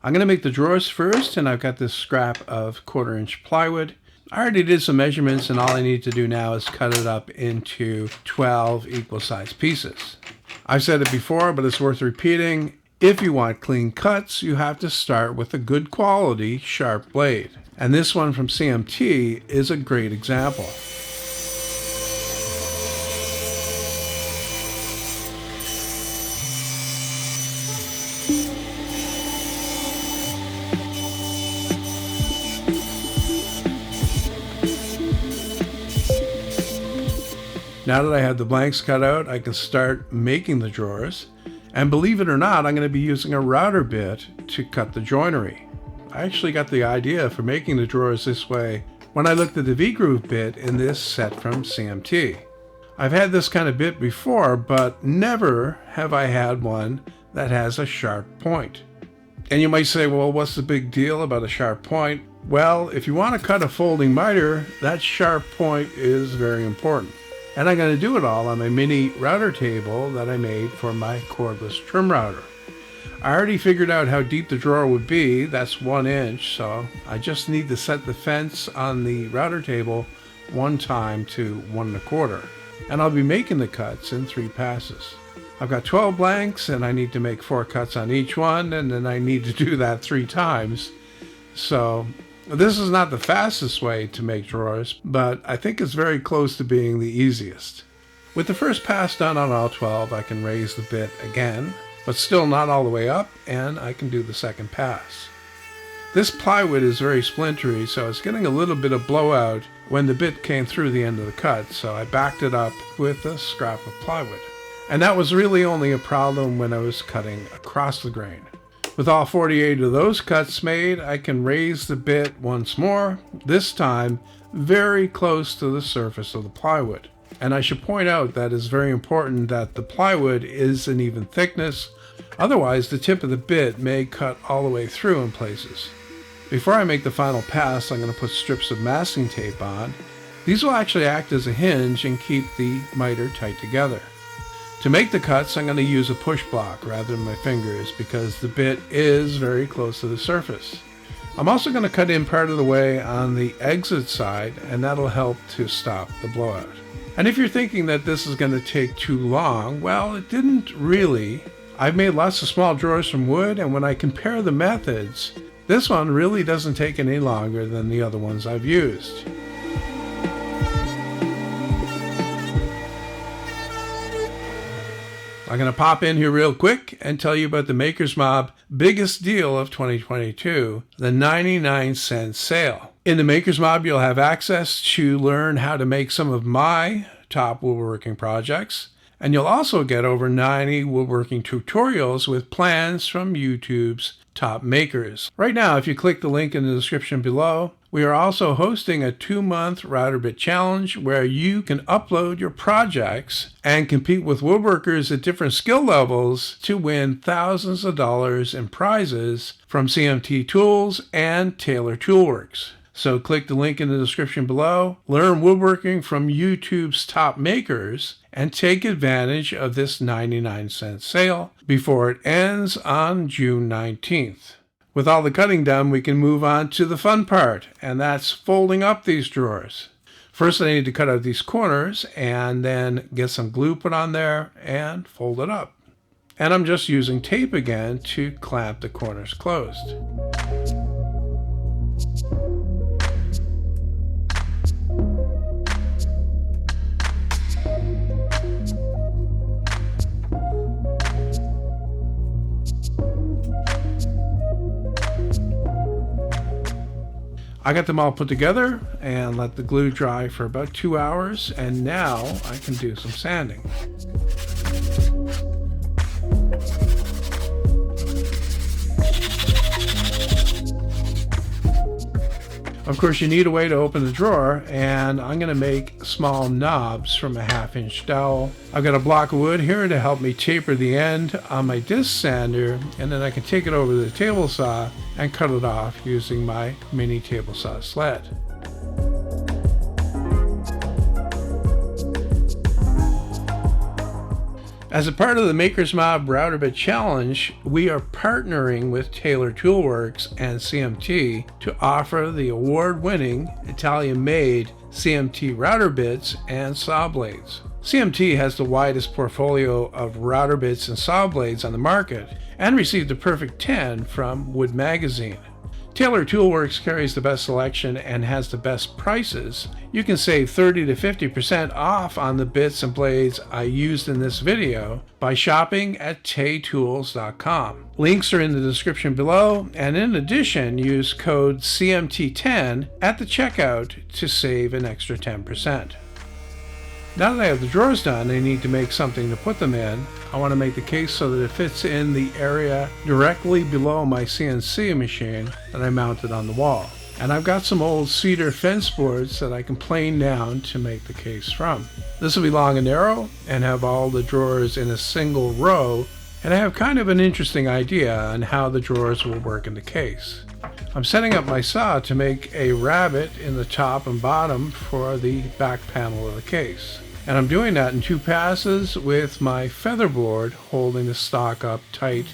I'm going to make the drawers first, and I've got this scrap of 1/4-inch plywood. I already did some measurements, and all I need to do now is cut it up into 12 equal-sized pieces. I've said it before, but it's worth repeating. If you want clean cuts, you have to start with a good quality sharp blade. And this one from CMT is a great example. Now that I have the blanks cut out, I can start making the drawers. And believe it or not, I'm going to be using a router bit to cut the joinery. I actually got the idea for making the drawers this way when I looked at the V-groove bit in this set from CMT. I've had this kind of bit before, but never have I had one that has a sharp point. And you might say, well, what's the big deal about a sharp point? Well, if you want to cut a folding miter, that sharp point is very important. And I'm going to do it all on my mini router table that I made for my cordless trim router. I already figured out how deep the drawer would be. That's 1 inch, so I just need to set the fence on the router table one time to 1 1/4. And I'll be making the cuts in 3 passes. I've got 12 blanks, and I need to make 4 cuts on each one, and then I need to do that 3 times. So this is not the fastest way to make drawers, but I think it's very close to being the easiest. With the first pass done on all 12, I can raise the bit again, but still not all the way up, and I can do the second pass. This plywood is very splintery, so it's getting a little bit of blowout when the bit came through the end of the cut, so I backed it up with a scrap of plywood. And that was really only a problem when I was cutting across the grain. With all 48 of those cuts made, I can raise the bit once more, this time very close to the surface of the plywood. And I should point out that it's very important that the plywood is an even thickness, otherwise the tip of the bit may cut all the way through in places. Before I make the final pass, I'm going to put strips of masking tape on. These will actually act as a hinge and keep the miter tight together. To make the cuts, I'm going to use a push block rather than my fingers because the bit is very close to the surface. I'm also going to cut in part of the way on the exit side, and that'll help to stop the blowout. And if you're thinking that this is going to take too long, well, it didn't really. I've made lots of small drawers from wood, and when I compare the methods, this one really doesn't take any longer than the other ones I've used. I'm going to pop in here real quick and tell you about the Maker's Mob biggest deal of 2022, the 99-cent sale. In the Maker's Mob, you'll have access to learn how to make some of my top woodworking projects, and you'll also get over 90 woodworking tutorials with plans from YouTube's top makers. Right now, if you click the link in the description below, we are also hosting a 2-month Router Bit Challenge where you can upload your projects and compete with woodworkers at different skill levels to win thousands of dollars in prizes from CMT Tools and Taylor Toolworks. So click the link in the description below, learn woodworking from YouTube's top makers, and take advantage of this 99-cent sale before it ends on June 19th. With all the cutting done, we can move on to the fun part, and that's folding up these drawers. First, I need to cut out these corners and then get some glue put on there and fold it up. And I'm just using tape again to clamp the corners closed. I got them all put together and let the glue dry for about 2 hours, and now I can do some sanding. Of course, you need a way to open the drawer, and I'm going to make small knobs from a 1/2-inch dowel. I've got a block of wood here to help me taper the end on my disc sander, and then I can take it over to the table saw and cut it off using my mini table saw sled. As a part of the Maker's Mob Router Bit Challenge, we are partnering with Taylor Toolworks and CMT to offer the award-winning Italian-made CMT router bits and saw blades. CMT has the widest portfolio of router bits and saw blades on the market and received a perfect 10 from Wood Magazine. Taylor Toolworks carries the best selection and has the best prices. You can save 30 to 50% off on the bits and blades I used in this video by shopping at taytools.com. Links are in the description below, and in addition, use code CMT10 at the checkout to save an extra 10%. Now that I have the drawers done, I need to make something to put them in. I want to make the case so that it fits in the area directly below my CNC machine that I mounted on the wall. And I've got some old cedar fence boards that I can plane down to make the case from. This will be long and narrow and have all the drawers in a single row, and I have kind of an interesting idea on how the drawers will work in the case. I'm setting up my saw to make a rabbet in the top and bottom for the back panel of the case. And I'm doing that in 2 passes with my feather board holding the stock up tight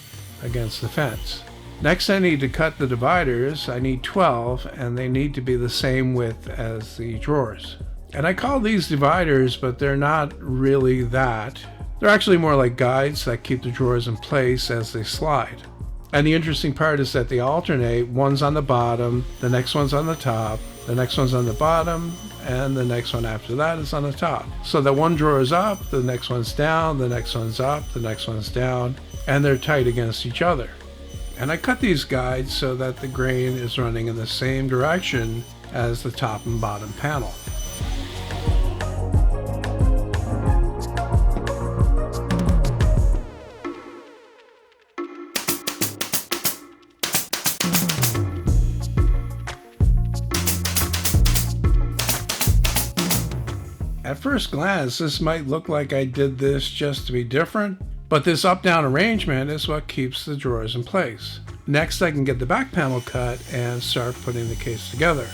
against the fence. Next, I need to cut the dividers. I need 12, and they need to be the same width as the drawers. And I call these dividers, but they're not really that. They're actually more like guides that keep the drawers in place as they slide. And the interesting part is that they alternate. One's on the bottom, the next one's on the top, the next one's on the bottom, and the next one after that is on the top. So that one drawer is up, the next one's down, the next one's up, the next one's down, and they're tight against each other. And I cut these guides so that the grain is running in the same direction as the top and bottom panel. At first glance, this might look like I did this just to be different, but this up-down arrangement is what keeps the drawers in place. Next, I can get the back panel cut and start putting the case together.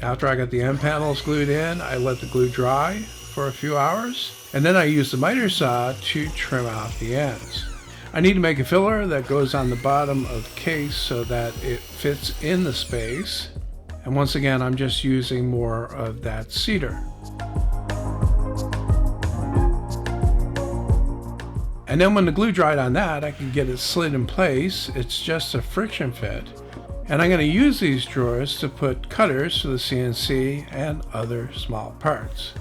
After I got the end panels glued in, I let the glue dry for a few hours, and then I used the miter saw to trim out the ends. I need to make a filler that goes on the bottom of the case so that it fits in the space, and once again I'm just using more of that cedar. And then when the glue dried on that, I can get it slid in place. It's just a friction fit. And I'm going to use these drawers to put cutters for the CNC and other small parts.